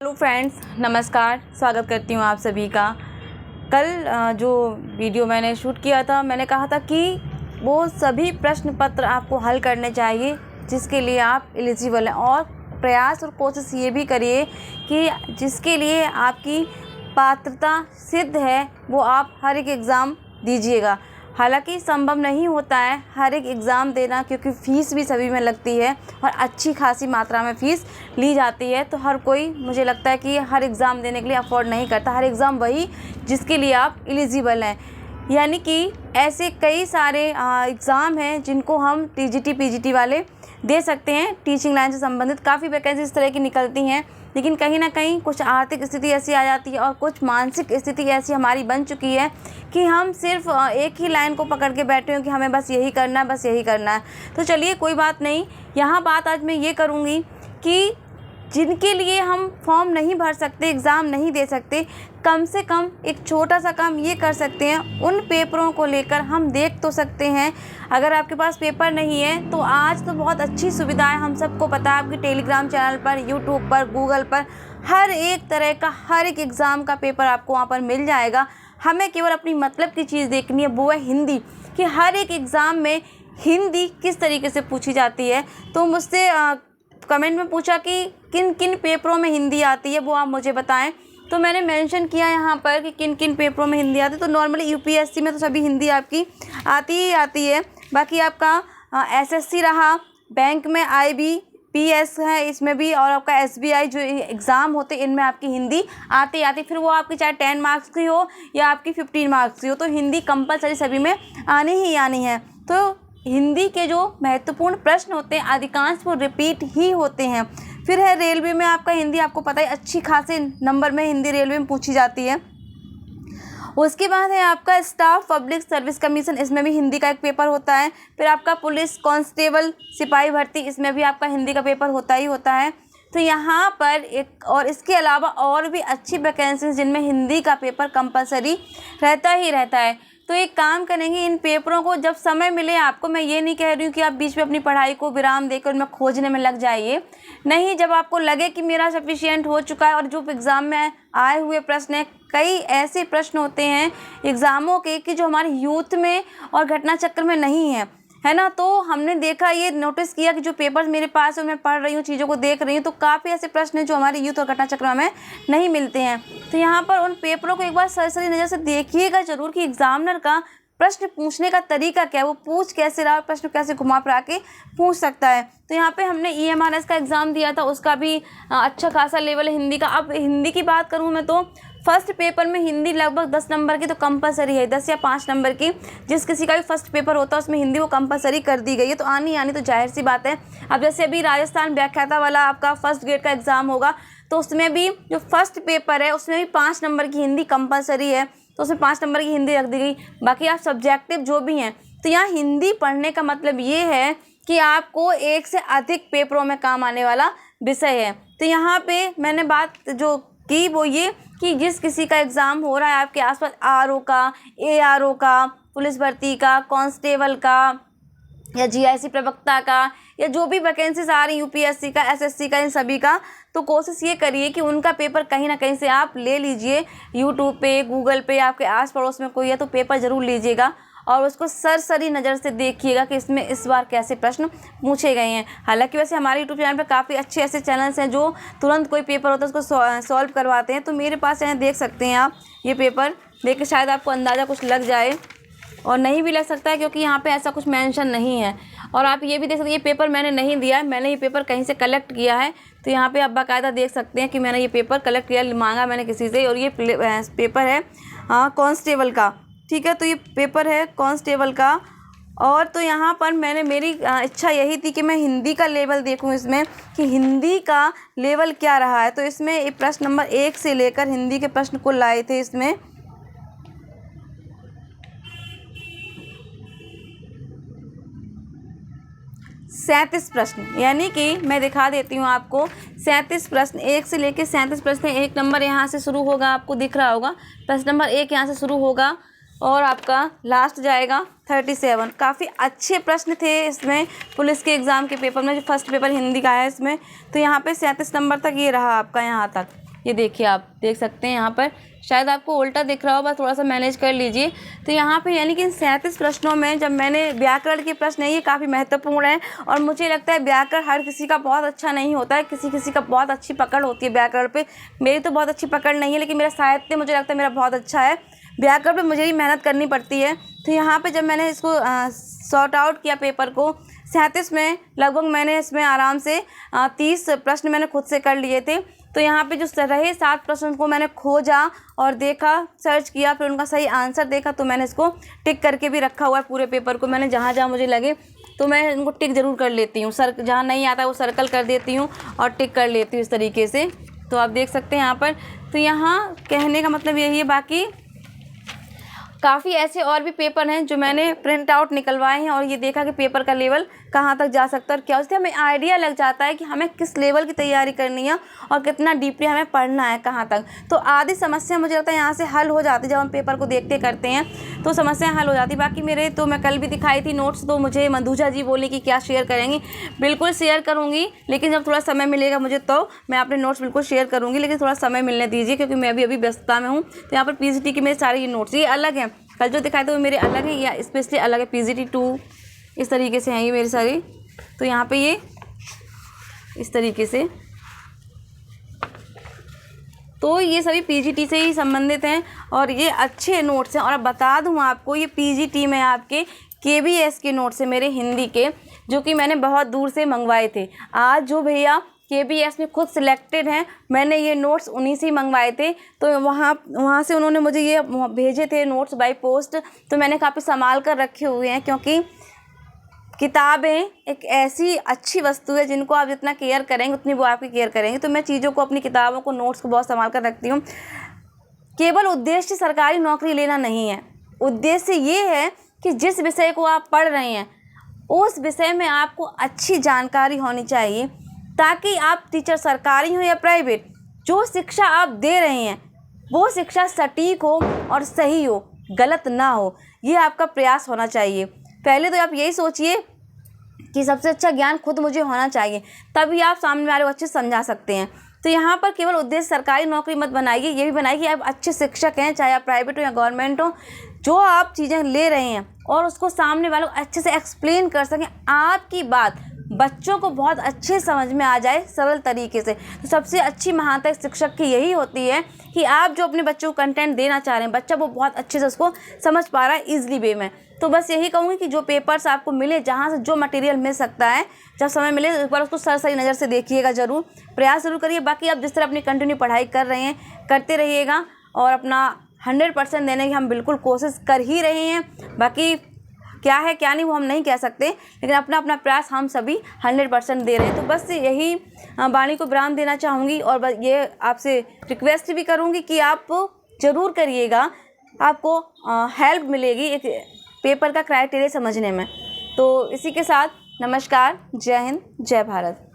Hello friends, नमस्कार। स्वागत करती हूँ आप सभी का। कल जो वीडियो मैंने शूट किया था, मैंने कहा था कि वो सभी प्रश्न पत्र आपको हल करने चाहिए जिसके लिए आप एलिजिबल हैं, और प्रयास और कोशिश ये भी करिए कि जिसके लिए आपकी पात्रता सिद्ध है वो आप हर एक एग्ज़ाम दीजिएगा। हालांकि संभव नहीं होता है हर एक एग्ज़ाम देना, क्योंकि फ़ीस भी सभी में लगती है और अच्छी खासी मात्रा में फ़ीस ली जाती है। तो हर कोई, मुझे लगता है कि हर एग्ज़ाम देने के लिए अफोर्ड नहीं करता। हर एग्ज़ाम वही जिसके लिए आप एलिजिबल हैं, यानी कि ऐसे कई सारे एग्ज़ाम हैं जिनको हम टीजीटी पीजीटी वाले दे सकते हैं। टीचिंग लाइन से संबंधित काफ़ी वैकेंसी इस तरह की निकलती हैं, लेकिन कहीं ना कहीं कुछ आर्थिक स्थिति ऐसी आ जाती है और कुछ मानसिक स्थिति ऐसी हमारी बन चुकी है कि हम सिर्फ एक ही लाइन को पकड़ के बैठे हो कि हमें बस यही करना है, बस यही करना है। तो चलिए, कोई बात नहीं। यहाँ बात आज मैं ये करूँगी कि जिनके लिए हम फॉर्म नहीं भर सकते, एग्ज़ाम नहीं दे सकते, कम से कम एक छोटा सा काम ये कर सकते हैं। उन पेपरों को लेकर हम देख तो सकते हैं। अगर आपके पास पेपर नहीं है तो आज तो बहुत अच्छी सुविधा है, हम सबको पता है। आपके टेलीग्राम चैनल पर, यूट्यूब पर, गूगल पर हर एक तरह का, हर एक एग्ज़ाम का पेपर आपको वहाँ पर मिल जाएगा। हमें केवल अपनी मतलब की चीज़ देखनी है, वो है हिंदी, कि हर एक एग्ज़ाम में हिंदी किस तरीके से पूछी जाती है। तो मुझसे कमेंट में पूछा कि किन किन पेपरों में हिंदी आती है, वो आप मुझे बताएं। तो मैंने मेंशन किया यहाँ पर कि किन किन पेपरों में हिंदी आती है। तो नॉर्मली यूपीएससी में तो सभी हिंदी आपकी आती ही आती है। बाकी आपका एसएससी रहा, बैंक में आईबीपीएस है इसमें भी, और आपका एसबीआई जो एग्ज़ाम होते हैं इनमें आपकी हिंदी आती आती। फिर वो आपकी चाहे 10 मार्क्स की हो या आपकी 15 मार्क्स की हो, तो हिंदी कंपलसरी सभी में आनी ही आनी है। तो हिंदी के जो महत्वपूर्ण प्रश्न होते हैं अधिकांश वो रिपीट ही होते हैं। फिर है रेलवे में आपका हिंदी, आपको पता है अच्छी खासे नंबर में हिंदी रेलवे में पूछी जाती है। उसके बाद है आपका स्टाफ पब्लिक सर्विस कमीशन, इसमें भी हिंदी का एक पेपर होता है। फिर आपका पुलिस कांस्टेबल सिपाही भर्ती, इसमें भी आपका हिंदी का पेपर होता ही होता है। तो यहाँ पर एक, और इसके अलावा और भी अच्छी वैकेंसीज जिनमें हिंदी का पेपर कंपलसरी रहता ही रहता है। तो एक काम करेंगे, इन पेपरों को जब समय मिले आपको, मैं ये नहीं कह रही हूँ कि आप बीच में अपनी पढ़ाई को विराम देकर उनमें खोजने में लग जाइए, नहीं। जब आपको लगे कि मेरा सफिशिएंट हो चुका है, और जो एग्ज़ाम में आए हुए प्रश्न हैं, कई ऐसे प्रश्न होते हैं एग्ज़ामों के कि जो हमारे यूथ में और घटना चक्र में नहीं है ना। तो हमने देखा, ये नोटिस किया कि जो पेपर्स मेरे पास है मैं पढ़ रही हूँ, चीज़ों को देख रही हूँ, तो काफ़ी ऐसे प्रश्न हैं जो हमारे यूथ और घटना चक्र में नहीं मिलते हैं। तो यहाँ पर उन पेपरों को एक बार सरसरी नज़र से देखिएगा ज़रूर कि एग्जामिनर का प्रश्न पूछने का तरीका क्या है, वो पूछ कैसे रहा, प्रश्न कैसे घुमा फिरा के पूछ सकता है। तो यहाँ पे हमने ईएमआरएस का एग्ज़ाम दिया था, उसका भी अच्छा खासा लेवल है हिंदी का। अब हिंदी की बात करूँ मैं तो फर्स्ट पेपर में हिंदी लगभग 10 नंबर की तो कंपलसरी है, 10 या 5 नंबर की। जिस किसी का भी फर्स्ट पेपर होता है उसमें हिंदी वो कंपलसरी कर दी गई है, तो आनी तो जाहिर सी बात है। अब जैसे अभी राजस्थान व्याख्याता वाला आपका फर्स्ट ग्रेड का एग्ज़ाम होगा, तो उसमें भी जो फर्स्ट पेपर है उसमें भी 5 नंबर की हिंदी कंपलसरी है, तो उसमें 5 नंबर की हिंदी रख दी गई। बाकी आप सब्जेक्टिव जो भी हैं, तो यहाँ हिंदी पढ़ने का मतलब ये है कि आपको एक से अधिक पेपरों में काम आने वाला विषय है। तो यहाँ पे मैंने बात जो की वो ये कि जिस किसी का एग्ज़ाम हो रहा है आपके आसपास, आरओ का, एआरओ का, पुलिस भर्ती का, कांस्टेबल का, या जीआईसी प्रवक्ता का, या जो भी वैकेंसीज आ रही यूपीएससी का, एसएससी का, इन सभी का, तो कोशिश ये करिए कि उनका पेपर कहीं ना कहीं से आप ले लीजिए। यूट्यूब पे, गूगल पे, आपके आस पड़ोस में कोई है तो पेपर ज़रूर लीजिएगा और उसको सरसरी नज़र से देखिएगा कि इसमें इस बार कैसे प्रश्न पूछे गए हैं। हालांकि वैसे हमारे यूट्यूब चैनल पर काफ़ी अच्छे ऐसे चैनल्स हैं जो तुरंत कोई पेपर होता है उसको सॉल्व करवाते हैं। तो मेरे पास यहाँ देख सकते हैं आप, ये पेपर देख के शायद आपको अंदाज़ा कुछ लग जाए, और नहीं भी लग सकता है क्योंकि यहाँ पे ऐसा कुछ मेंशन नहीं है। और आप ये भी देख सकते हैं, ये पेपर मैंने नहीं दिया है, मैंने ये पेपर कहीं से कलेक्ट किया है। तो यहाँ पे आप बाकायदा देख सकते हैं कि मैंने ये पेपर कलेक्ट किया, मांगा मैंने किसी से, और ये पेपर है कांस्टेबल का, ठीक है। तो ये पेपर है कांस्टेबल का। और तो यहाँ पर मेरी इच्छा यही थी कि मैं हिंदी का लेवल देखूँ इसमें, कि हिंदी का लेवल क्या रहा है। तो इसमें प्रश्न नंबर 1 से लेकर हिंदी के प्रश्न को लाए थे इसमें 37 प्रश्न, यानी कि मैं दिखा देती हूँ आपको। 37 प्रश्न, 1 से लेकर 37 प्रश्न। 1 नंबर यहाँ से शुरू होगा, आपको दिख रहा होगा, प्रश्न नंबर 1 यहाँ से शुरू होगा और आपका लास्ट जाएगा 37। काफ़ी अच्छे प्रश्न थे इसमें पुलिस के एग्ज़ाम के पेपर में, जो फर्स्ट पेपर हिंदी का है इसमें। तो यहाँ पे 37 नंबर तक ये रहा आपका, यहाँ तक ये देखिए, आप देख सकते हैं यहाँ पर, शायद आपको उल्टा दिख रहा हो, बस थोड़ा सा मैनेज कर लीजिए। तो यहाँ पे यानी कि इन 37 प्रश्नों में जब मैंने व्याकरण के प्रश्न है, ये काफ़ी महत्वपूर्ण है और मुझे लगता है व्याकरण हर किसी का बहुत अच्छा नहीं होता है, किसी किसी का बहुत अच्छी पकड़ होती है व्याकरण पे। मेरी तो बहुत अच्छी पकड़ नहीं है, लेकिन मेरा साहित्य मुझे लगता है मेरा बहुत अच्छा है। व्याकरण पे मुझे ही मेहनत करनी पड़ती है। तो यहाँ पे जब मैंने इसको सॉर्ट आउट किया पेपर को, 37 में लगभग मैंने इसमें आराम से 30 प्रश्न मैंने खुद से कर लिए थे। तो यहाँ पे जो रहे 7 प्रश्न को मैंने खोजा और देखा, सर्च किया, फिर उनका सही आंसर देखा, तो मैंने इसको टिक करके भी रखा हुआ है। पूरे पेपर को मैंने जहाँ जहाँ मुझे लगे तो मैं इनको टिक ज़रूर कर लेती हूँ। जहाँ नहीं आता वो सर्कल कर देती हूँ और टिक कर लेती हूँ इस तरीके से। तो आप देख सकते हैं यहाँ पर। तो यहाँ कहने का मतलब यही है। बाकी काफ़ी ऐसे और भी पेपर हैं जो मैंने प्रिंट आउट निकलवाए हैं और ये देखा कि पेपर का लेवल कहाँ तक जा सकता है और क्या, उससे हमें आइडिया लग जाता है कि हमें किस लेवल की तैयारी करनी है और कितना डीपली हमें पढ़ना है कहाँ तक। तो आधी समस्या मुझे लगता है यहाँ से हल हो जाती है। जब हम पेपर को देखते करते हैं तो समस्या हल हो जाती। बाकी मेरे तो मैं कल भी दिखाई थी नोट्स, तो मुझे मंधुजा जी बोली कि क्या शेयर करेंगी। बिल्कुल शेयर करूँगी, लेकिन जब थोड़ा समय मिलेगा मुझे तो मैं अपने नोट्स बिल्कुल शेयर करूँगी, लेकिन थोड़ा समय मिलने दीजिए क्योंकि मैं अभी व्यस्तता में हूँ। तो यहाँ पर PGT की मेरे सारे ये नोट्स ये अलग हैं, कल जो दिखाए थे वो मेरे अलग हैं, या स्पेशली अलग है। PGT 2 इस तरीके से हैं ये मेरे सारे। तो यहाँ पे ये इस तरीके से, तो ये सभी PGT से ही संबंधित हैं और ये अच्छे नोट्स हैं। और अब बता दूँ आपको, ये PGT में आपके KBS के नोट्स हैं मेरे हिंदी के, जो कि मैंने बहुत दूर से मंगवाए थे। आज जो भैया KBS में खुद सिलेक्टेड हैं, मैंने ये नोट्स उन्हीं से ही मंगवाए थे। तो वहाँ से उन्होंने मुझे ये भेजे थे नोट्स बाय पोस्ट। तो मैंने काफ़ी संभाल कर रखे हुए हैं, क्योंकि किताबें एक ऐसी अच्छी वस्तु है जिनको आप जितना केयर करेंगे उतनी वो आपकी केयर करेंगे। तो मैं चीज़ों को, अपनी किताबों को, नोट्स को बहुत संभाल कर रखती हूँ। केवल उद्देश्य सरकारी नौकरी लेना नहीं है, उद्देश्य ये है कि जिस विषय को आप पढ़ रहे हैं उस विषय में आपको अच्छी जानकारी होनी चाहिए, ताकि आप टीचर सरकारी हो या प्राइवेट, जो शिक्षा आप दे रहे हैं वो शिक्षा सटीक हो और सही हो, गलत ना हो। ये आपका प्रयास होना चाहिए। पहले तो आप यही सोचिए कि सबसे अच्छा ज्ञान खुद मुझे होना चाहिए, तभी आप सामने वाले को अच्छे से समझा सकते हैं। तो यहाँ पर केवल उद्देश्य सरकारी नौकरी मत बनाइए, ये भी बनाइए कि आप अच्छे शिक्षक हैं, चाहे आप प्राइवेट हो या गवर्नमेंट हो। जो आप चीज़ें ले रहे हैं और उसको सामने वालों को अच्छे से एक्सप्लेन कर सकें, आपकी बात बच्चों को बहुत अच्छे समझ में आ जाए सरल तरीके से। तो सबसे अच्छी महानता शिक्षक की यही होती है कि आप जो अपने बच्चों को कंटेंट देना चाह रहे हैं, बच्चा वो बहुत अच्छे से उसको समझ पा रहा है ईजिली वे में। तो बस यही कहूँगी कि जो पेपर्स आपको मिले, जहाँ से जो मटेरियल मिल सकता है, जब समय मिले एक बार उसको सही नज़र से देखिएगा, ज़रूर प्रयास ज़रूर करिए। बाकी आप जिस तरह अपनी कंटिन्यू पढ़ाई कर रहे हैं करते रहिएगा और अपना 100% देने की हम बिल्कुल कोशिश कर ही रहे हैं। बाकी क्या है क्या नहीं वो हम नहीं कह सकते, लेकिन अपना अपना प्रयास हम सभी 100% दे रहे हैं। तो बस यही वाणी को विराम देना चाहूँगी और बस ये आपसे रिक्वेस्ट भी करूँगी कि आप ज़रूर करिएगा, आपको हेल्प मिलेगी एक पेपर का क्राइटेरिया समझने में। तो इसी के साथ नमस्कार, जय हिंद, जय भारत।